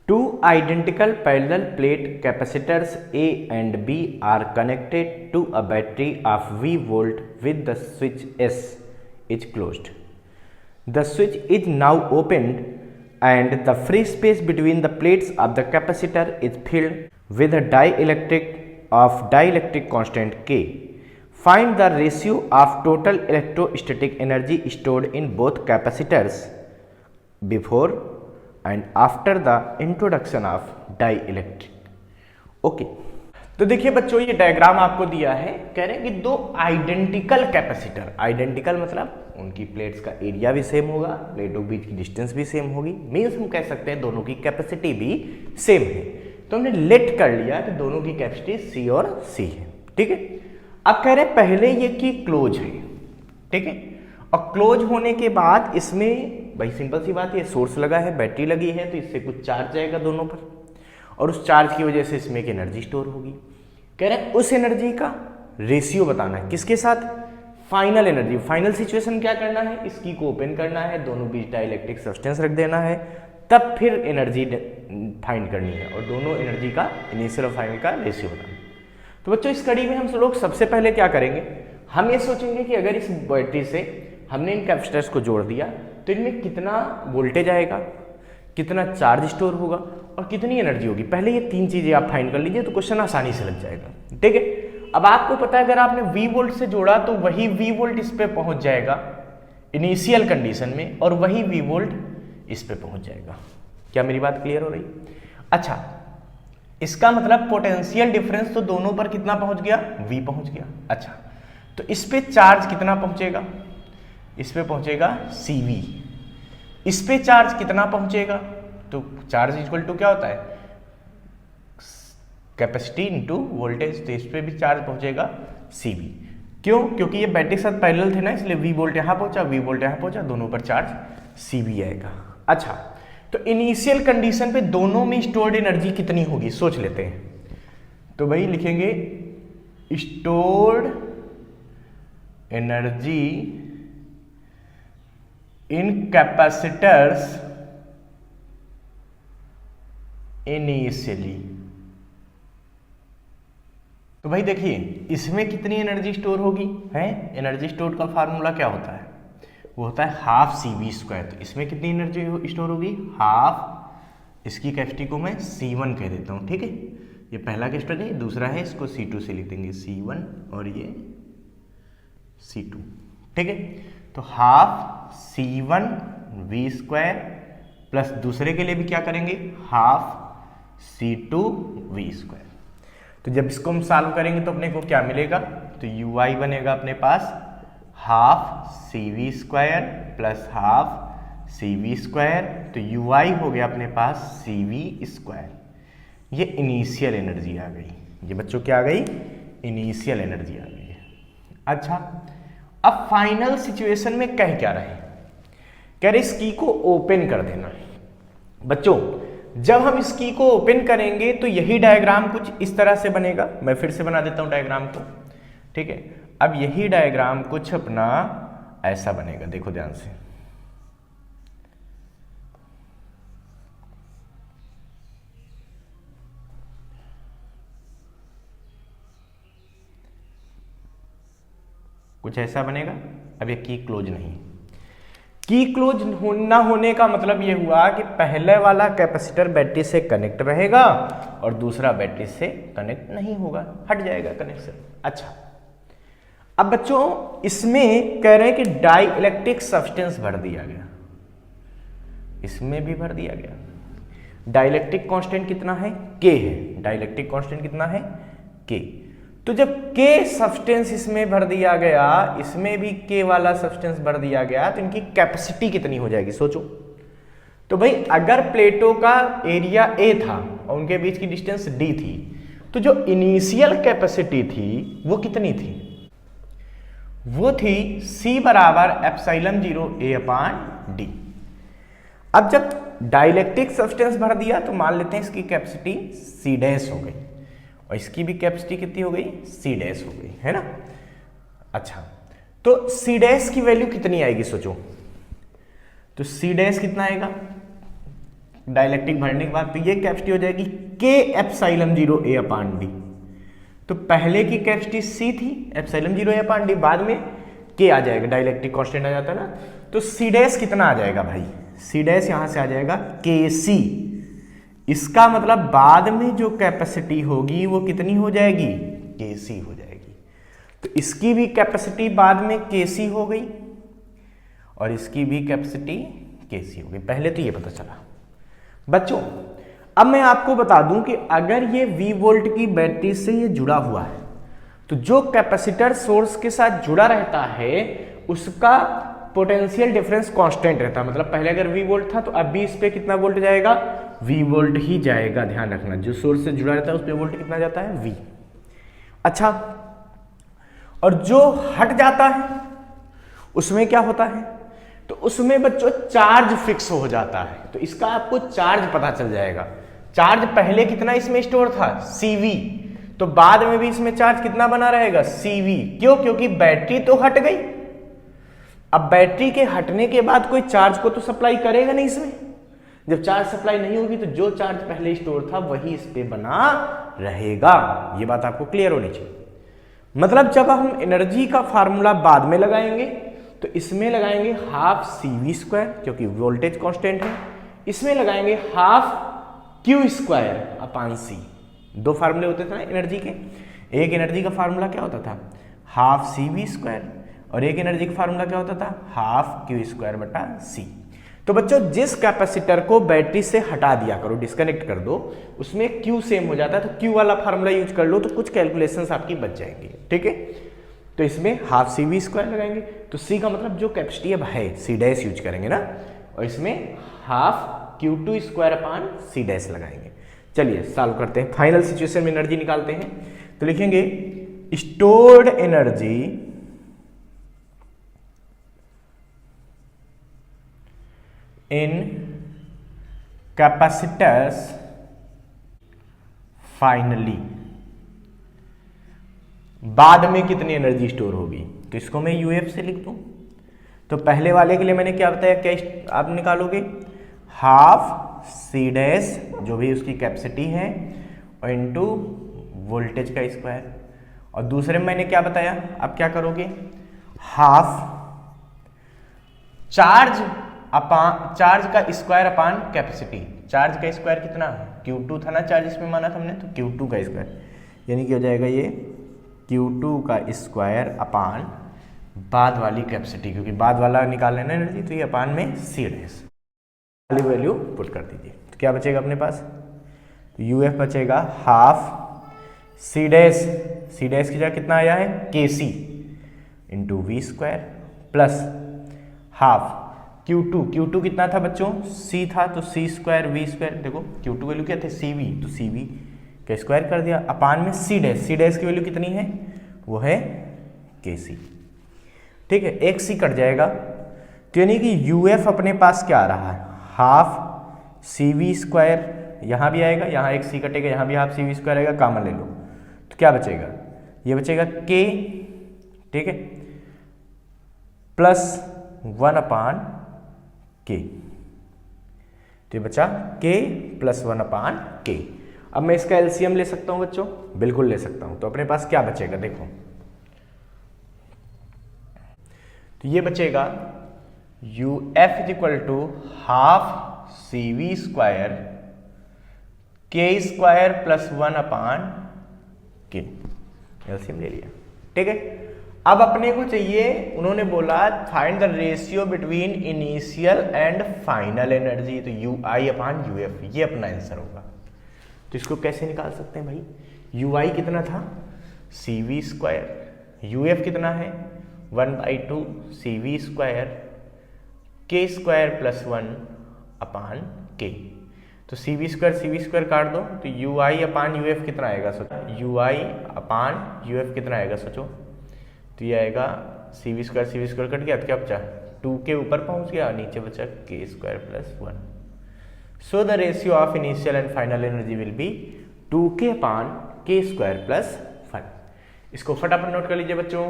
Two identical parallel plate capacitors A and B are connected to a battery of V volt with the switch S is closed. The switch is now opened and the free space between the plates of the capacitor is filled with a dielectric constant K. Find the ratio of total electrostatic energy stored in both capacitors before and after the introduction of dielectric. Okay, तो देखिए बच्चों ये diagram आपको दिया है, कह रहे हैं कि दो आइडेंटिकल कैपेसिटर, आइडेंटिकल मतलब उनकी प्लेट्स का एरिया भी सेम होगा, प्लेटों के बीच की डिस्टेंस भी सेम होगी, मीन्स हम कह सकते हैं दोनों की कैपेसिटी भी सेम है। तो हमने लेट कर लिया कि दोनों की कैपेसिटी सी और सी है, ठीक है। अब कह रहे हैं पहले ये की क्लोज है, ठीक है, और क्लोज होने के बाद इसमें भाई सिंपल सी बात है, सोर्स लगा है, बैटरी लगी है, तो इससे कुछ चार्ज जाएगा दोनों पर और उस चार्ज की वजह से इसमें एक एनर्जी स्टोर होगी। कह रहे हैं उस एनर्जी का रेशियो बताना है, किसके साथ, फाइनल एनर्जी। फाइनल सिचुएशन क्या करना है, इसकी को ओपन करना है, दोनों बीच डाइलेक्ट्रिक सब्सटेंस रख देना है, तब फिर एनर्जी फाइंड करनी है और दोनों एनर्जी का इनिशियल और फाइनल का रेशियो बताना है। तो बच्चों इस कड़ी में हम लोग सबसे पहले क्या करेंगे, हम ये सोचेंगे कि अगर इस बैटरी से हमने इन कैपेसिटर्स को जोड़ दिया तो इनमें कितना वोल्टेज आएगा, कितना चार्ज स्टोर होगा और कितनी एनर्जी होगी। पहले ये तीन चीजें आप फाइंड कर लीजिए तो क्वेश्चन आसानी से लग जाएगा, ठीक है। अब आपको पता है अगर आपने V वोल्ट से जोड़ा तो वही V वोल्ट इस पे पहुंच जाएगा इनिशियल कंडीशन में और वही V वोल्ट इस पे पहुंच जाएगा। क्या मेरी बात क्लियर हो रही? अच्छा, इसका मतलब पोटेंशियल डिफरेंस तो दोनों पर कितना पहुंच गया, V पहुंच गया। अच्छा, तो इस पे चार्ज कितना पहुंचेगा, इस पे पहुंचेगा CV। इस पे चार्ज कितना पहुंचेगा, तो चार्ज इक्वल टू क्या होता है, कैपेसिटी इनटू वोल्टेज, तो इस पे भी चार्ज पहुंचेगा CV। क्यों, क्योंकि ये बैटरी के साथ पैरेलल थे ना, इसलिए V वोल्ट यहां पहुंचा, V वोल्ट यहां पहुंचा, दोनों पर चार्ज CV आएगा। अच्छा, तो इनिशियल कंडीशन पे दोनों में स्टोर्ड एनर्जी कितनी होगी सोच लेते हैं। तो भाई लिखेंगे stored energy in capacitors initially. तो भाई देखिए इसमें कितनी एनर्जी स्टोर होगी, है एनर्जी स्टोर का फार्मूला क्या होता है, वो होता है हाफ CV²। तो इसमें कितनी एनर्जी स्टोर होगी, हाफ, इसकी कैपेसिटी को मैं C1 कह देता हूं, ठीक है। ये पहला कैपेसिटर है, दूसरा है, इसको C2 से लिख देंगे, C1 और ये C2, ठीक है। तो हाफ C1 V² प्लस दूसरे के लिए भी क्या करेंगे, हाफ C2 V²। तो जब इसको हम सॉल्व करेंगे तो अपने को क्या मिलेगा, तो UI बनेगा अपने पास half CV² plus half CV², तो UI हो गया अपने पास CV²। ये इनिशियल एनर्जी आ गई, ये बच्चों क्या आ गई, इनिशियल एनर्जी आ गई है। अच्छा, अब फाइनल सिचुएशन में कह क्या रहे, कह रहे इस की को ओपन कर देना। बच्चों जब हम इस की को ओपन करेंगे तो यही डायग्राम कुछ इस तरह से बनेगा, मैं फिर से बना देता हूं डायग्राम को, ठीक है। अब यही डायग्राम कुछ अपना ऐसा बनेगा, देखो ध्यान से, कुछ ऐसा बनेगा। अब ये की क्लोज नहीं, की क्लोज ना होने का मतलब ये हुआ कि पहले वाला कैपेसिटर बैटरी से कनेक्ट रहेगा और दूसरा बैटरी से कनेक्ट नहीं होगा, हट जाएगा कनेक्शन। अच्छा, अब बच्चों इसमें कह रहे हैं कि डाई इलेक्ट्रिक सब्सटेंस भर दिया गया, इसमें भी भर दिया गया। डाइलेक्ट्रिक कांस्टेंट कितना है, K है, डाइलेक्ट्रिक कांस्टेंट कितना है, K। तो जब K सब्सटेंस इसमें भर दिया गया, इसमें भी K वाला सब्सटेंस भर दिया गया, तो इनकी कैपेसिटी कितनी हो जाएगी सोचो। तो भाई अगर प्लेटों का एरिया A था और उनके बीच की डिस्टेंस D थी, तो जो इनिशियल कैपेसिटी थी वो कितनी थी, वो थी C बराबर ε0 A/D। अब जब डाइलेक्ट्रिक सब्सटेंस भर दिया तो मान लेते हैं इसकी कैपेसिटी C' हो गई और इसकी भी कैपेसिटी कितनी हो गई, C' हो गई, है ना। अच्छा, तो C' की वैल्यू कितनी आएगी सोचो, तो C' कितना आएगा, डाइलेक्ट्रिक भरने के बाद, तो ये कैपेसिटी हो जाएगी के एप्सिलॉन 0 ए अपान डी। तो पहले की कैपेसिटी सी थी एप्सिलॉन 0 ए अपान डी, बाद में के आ जाएगा, डाइलेक्ट्रिक कांस्टेंट आ जाता है ना। तो सी डैश कितना आ जाएगा भाई, सी डैश यहां से आ जाएगा के सी। इसका मतलब बाद में जो कैपेसिटी होगी वो कितनी हो जाएगी, के सी हो जाएगी। तो इसकी भी कैपेसिटी बाद में के सी हो गई और इसकी भी कैपेसिटी के सी हो गई। पहले तो ये पता चला बच्चों। अब मैं आपको बता दूं कि अगर ये V वोल्ट की बैटरी से ये जुड़ा हुआ है तो जो कैपेसिटर सोर्स के साथ जुड़ा रहता है उसका पोटेंशियल डिफरेंस कांस्टेंट रहता है। मतलब पहले अगर V वोल्ट था तो अब भी इस पे कितना वोल्ट जाएगा, V वोल्ट ही जाएगा। ध्यान रखना, जो सोर्स से जुड़ा रहता है उस पे वोल्ट कितना जाता है, V। अच्छा, और जो हट जाता है उसमें क्या होता है, तो उसमें बच्चों चार्ज फिक्स हो जाता है। तो इसका आपको चार्ज पता चल जाएगा। चार्ज पहले कितना इसमें स्टोर था, CV, तो बाद में भी इसमें चार्ज कितना बना रहेगा, CV। क्यों, क्योंकि बैटरी तो हट गई। अब बैटरी के हटने के बाद कोई चार्ज को तो सप्लाई करेगा नहीं इसमें। जब चार्ज सप्लाई नहीं होगी तो जो चार्ज पहले स्टोर था वही इस पे बना रहेगा। ये बात आपको क्लियर होनी चाहिए। मतलब जब हम एनर्जी का फार्मूला बाद में लगाएंगे तो इसमें लगाएंगे हाफ CV² क्योंकि वोल्टेज कांस्टेंट है, इसमें लगाएंगे हाफ Q² अपान C। दो फार्मूले होते थे ना एनर्जी के। एक एनर्जी का फार्मूला क्या होता था, हाफ CV², और एक एनर्जी का फार्मूला क्या होता था, हाफ Q² बटा C। तो बच्चों जिस कैपेसिटर को बैटरी से हटा दिया करो, डिस्कनेक्ट कर दो, उसमें Q सेम हो जाता है, तो Q वाला फार्मूला यूज कर लो तो कुछ कैलकुलेशंस आपकी बच जाएंगी। ठीक है, तो इसमें हाफ CV² लगाएंगे, तो C का मतलब जो कैपेसिटी अब है C डैश यूज करेंगे ना, और इसमें हाफ Q2² अपान C डैश लगाएंगे। चलिए सॉल्व करते हैं, फाइनल सिचुएशन में एनर्जी निकालते हैं। तो लिखेंगे stored energy in capacitors finally, बाद में कितनी एनर्जी स्टोर होगी, तो इसको मैं UF से लिख दूं। तो पहले वाले के लिए मैंने क्या बताया, क्या आप निकालोगे, हाफ C डैश जो भी उसकी कैपेसिटी है और इनटू वोल्टेज का स्क्वायर, और दूसरे में मैंने क्या बताया, अब क्या करोगे, हाफ चार्ज का स्क्वायर अपान कैपेसिटी। चार्ज का स्क्वायर कितना, Q2 था ना चार्ज इसमें माना था हमने, तो Q2 का स्क्वायर, यानी कि हो जाएगा ये Q2 का स्क्वायर अपान बाद वाली कैपेसिटी, क्योंकि बाद वाला निकाल लेना एनर्जी, तो ये अपान में C डैश वाली वैल्यू पुट कर दीजिए। तो क्या बचेगा अपने पास, तो UF बचेगा हाफ C डैश की जगह कितना आया है, KC into V² plus half Q2 कितना था बच्चों, C था, तो C² V², देखो Q2 वैल्यू क्या थे, CV, तो CV का स्क्वायर कर दिया अपान में C डैश की वैल्यू कितनी है, वो है KC। ठीक है, एक C कट जाएगा, तो यानी कि UF अपने पास क्या आ रहा है, हाफ CV², यहाँ भी आएगा, यहाँ एक C कटेगा, यहाँ भी हाफ CV² आएगा, कॉमन ले लो, तो क्या बचेगा, ये बचेगा K, ठीक है, प्लस 1 अपान K, तो ये बचा K प्लस 1 अपान K। अब मैं इसका LCM ले सकता हूं बच्चों, बिल्कुल ले सकता हूं। तो अपने पास क्या बचेगा, देखो, तो ये बचेगा UF is equal to half CV² K² plus 1 upon K। LCM ले लिया, ठीक है। अब अपने को चाहिए, उन्होंने बोला find the ratio between initial and final energy, तो UI अपान UF, ये अपना आंसर होगा। तो इसको कैसे निकाल सकते हैं भाई, UI कितना था, CV², UF कितना है 1/2 CV² K² plus 1 upon K। तो CV² काट दो, तो UI अपान UF कितना आएगा, सोचो, UI अपान UF कितना आएगा सोचो, तो ये आएगा CV² कट गया, तो क्या बचा, 2 के ऊपर पहुंच गया, नीचे बचा K² plus 1। So the ratio of initial and final energy will be 2K upon K² plus 1। इसको फटाफट नोट कर लीजिए बच्चों।